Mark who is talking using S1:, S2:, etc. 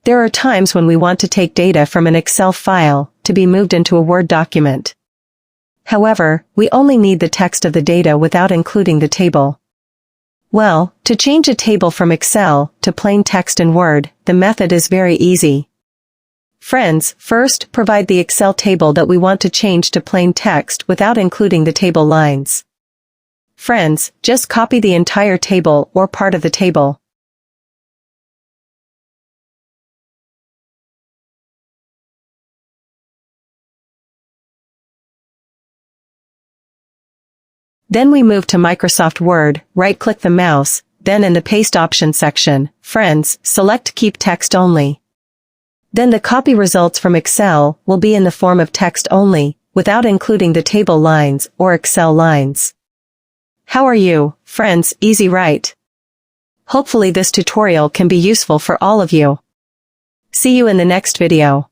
S1: There are times when we want to take data from an Excel file to be moved into a Word document. However, we only need the text of the data without including the table. Well, to change a table from Excel to plain text in Word, the method is very easy. Friends, first, provide the Excel table that we want to change to plain text without including the table lines. Friends, just copy the entire table or part of the table. Then we move to Microsoft Word, right-click the mouse, then in the Paste option section, friends, select Keep Text Only. Then the copy results from Excel will be in the form of text only, without including the table lines or Excel lines. How are you, friends? Easy, right? Hopefully this tutorial can be useful for all of you. See you in the next video.